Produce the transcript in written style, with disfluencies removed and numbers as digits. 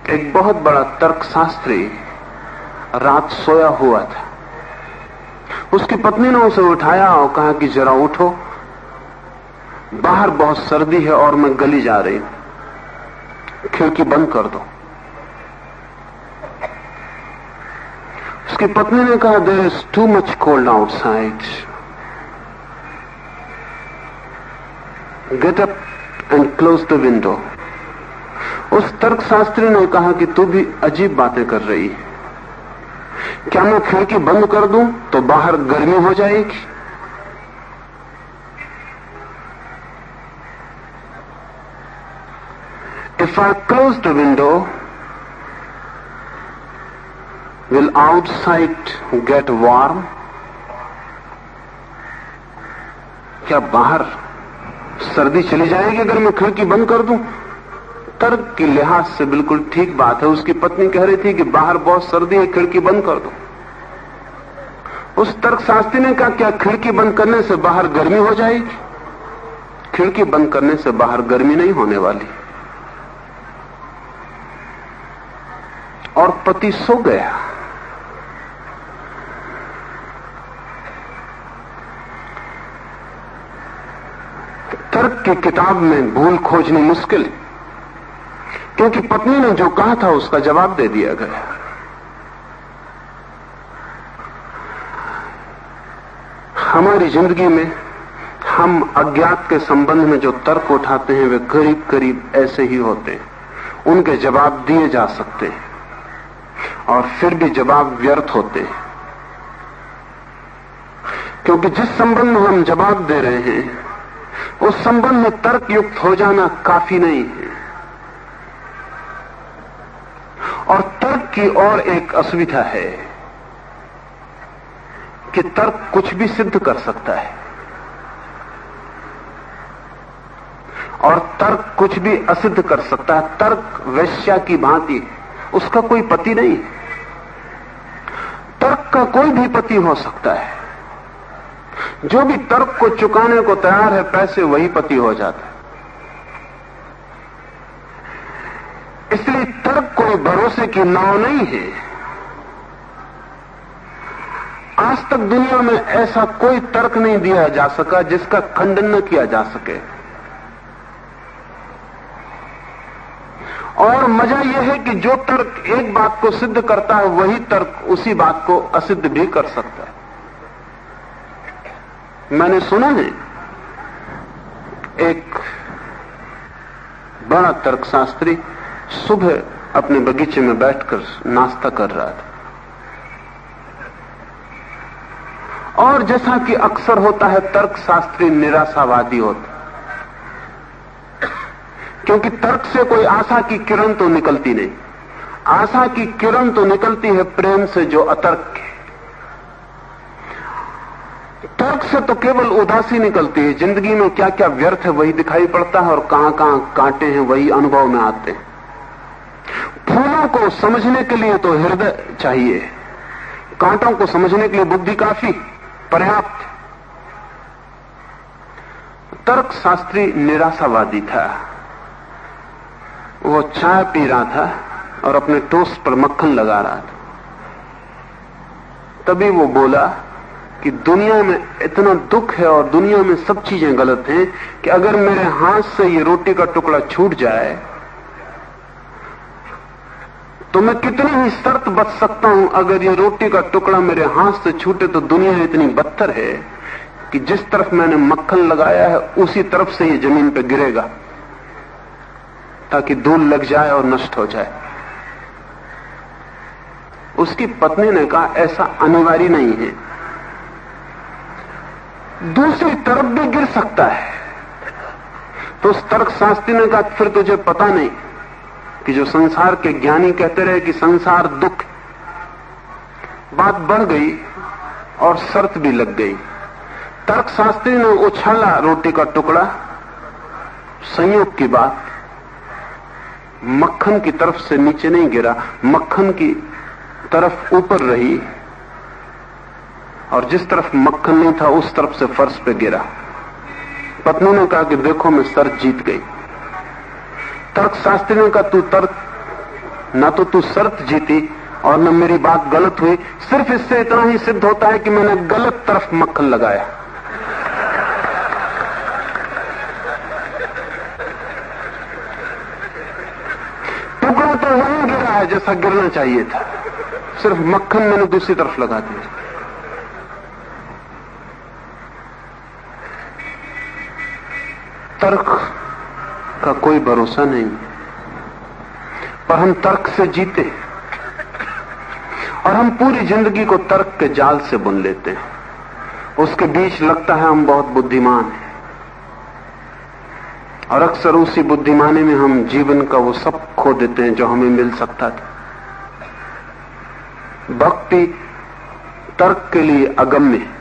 एक बहुत बड़ा तर्कशास्त्री रात सोया हुआ था। उसकी पत्नी ने उसे उठाया और कहा कि जरा उठो, बाहर बहुत सर्दी है और मैं गली जा रही हूं, खिड़की बंद कर दो। उसकी पत्नी ने कहा, there is too much cold outside, get up and close the window. उस तर्कशास्त्री ने कहा कि तू भी अजीब बातें कर रही है, क्या मैं खिड़की बंद कर दूं तो बाहर गर्मी हो जाएगी? If I close the window, will outside get warm? क्या बाहर सर्दी चली जाएगी अगर मैं खिड़की बंद कर दूं? तर्क की लिहाज से बिल्कुल ठीक बात है। उसकी पत्नी कह रही थी कि बाहर बहुत सर्दी है, खिड़की बंद कर दो। उस तर्कशास्त्री ने कहा, क्या खिड़की बंद करने से बाहर गर्मी हो जाएगी? खिड़की बंद करने से बाहर गर्मी नहीं होने वाली। और पति सो गया। तर्क की किताब में भूल खोजनी मुश्किल है, क्योंकि पत्नी ने जो कहा था उसका जवाब दे दिया गया। हमारी जिंदगी में हम अज्ञात के संबंध में जो तर्क उठाते हैं वे करीब करीब ऐसे ही होते हैं। उनके जवाब दिए जा सकते हैं और फिर भी जवाब व्यर्थ होते हैं, क्योंकि जिस संबंध में हम जवाब दे रहे हैं उस संबंध में तर्क युक्त हो जाना काफी नहीं है। और तर्क की और एक असुविधा है कि तर्क कुछ भी सिद्ध कर सकता है और तर्क कुछ भी असिद्ध कर सकता है। तर्क वेश्या की भांति है, उसका कोई पति नहीं। तर्क का कोई भी पति हो सकता है। जो भी तर्क को चुकाने को तैयार है पैसे, वही पति हो जाता है। इसलिए तर्क कोई भरोसे की नाव नहीं है। आज तक दुनिया में ऐसा कोई तर्क नहीं दिया जा सका जिसका खंडन न किया जा सके। और मजा यह है कि जो तर्क एक बात को सिद्ध करता है वही तर्क उसी बात को असिद्ध भी कर सकता है। मैंने सुना है एक बड़ा तर्कशास्त्री सुबह अपने बगीचे में बैठकर नाश्ता कर रहा था, और जैसा कि अक्सर होता है तर्कशास्त्री निराशावादी होता, क्योंकि तर्क से कोई आशा की किरण तो निकलती नहीं। आशा की किरण तो निकलती है प्रेम से जो अतर्क है। तर्क से तो केवल उदासी निकलती है। जिंदगी में क्या क्या व्यर्थ है वही दिखाई पड़ता है और कहां कहां कांटे हैं वही अनुभव में आते हैं। फूलों को समझने के लिए तो हृदय चाहिए, कांटों को समझने के लिए बुद्धि काफी पर्याप्त। तर्कशास्त्री निराशावादी था। वो चाय पी रहा था और अपने टोस्ट पर मक्खन लगा रहा था। तभी वो बोला कि दुनिया में इतना दुख है और दुनिया में सब चीजें गलत हैं कि अगर मेरे हाथ से ये रोटी का टुकड़ा छूट जाए तो मैं कितनी ही शर्त बच सकता हूं। अगर ये रोटी का टुकड़ा मेरे हाथ से छूटे तो दुनिया इतनी बदतर है कि जिस तरफ मैंने मक्खन लगाया है उसी तरफ से ये जमीन पर गिरेगा ताकि धूल लग जाए और नष्ट हो जाए। उसकी पत्नी ने कहा, ऐसा अनिवार्य नहीं है, दूसरी तरफ भी गिर सकता है। तो उस तर्कशास्त्री ने कहा, फिर तुझे पता नहीं कि जो संसार के ज्ञानी कहते रहे कि संसार दुख। बात बढ़ गई और शर्त भी लग गई। तर्कशास्त्री ने उछाला रोटी का टुकड़ा। संयोग की बात, मक्खन की तरफ से नीचे नहीं गिरा, मक्खन की तरफ ऊपर रही और जिस तरफ मक्खन नहीं था उस तरफ से फर्श पे गिरा। पत्नी ने कहा कि देखो मैं शर्त जीत गई। तर्कशास्त्री ने कहा, तू तर्क ना तो तू शर्त जीती और न मेरी बात गलत हुई। सिर्फ इससे इतना ही सिद्ध होता है कि मैंने गलत तरफ मक्खन लगाया। टुकड़ा तो वहीं गिरा है जैसा गिरना चाहिए था, सिर्फ मक्खन मैंने दूसरी तरफ लगा दिया। तर्क का कोई भरोसा नहीं, पर हम तर्क से जीते और हम पूरी जिंदगी को तर्क के जाल से बुन लेते हैं। उसके बीच लगता है हम बहुत बुद्धिमान हैं, और अक्सर उसी बुद्धिमानी में हम जीवन का वो सब खो देते हैं जो हमें मिल सकता था। भक्ति तर्क के लिए अगम्य है,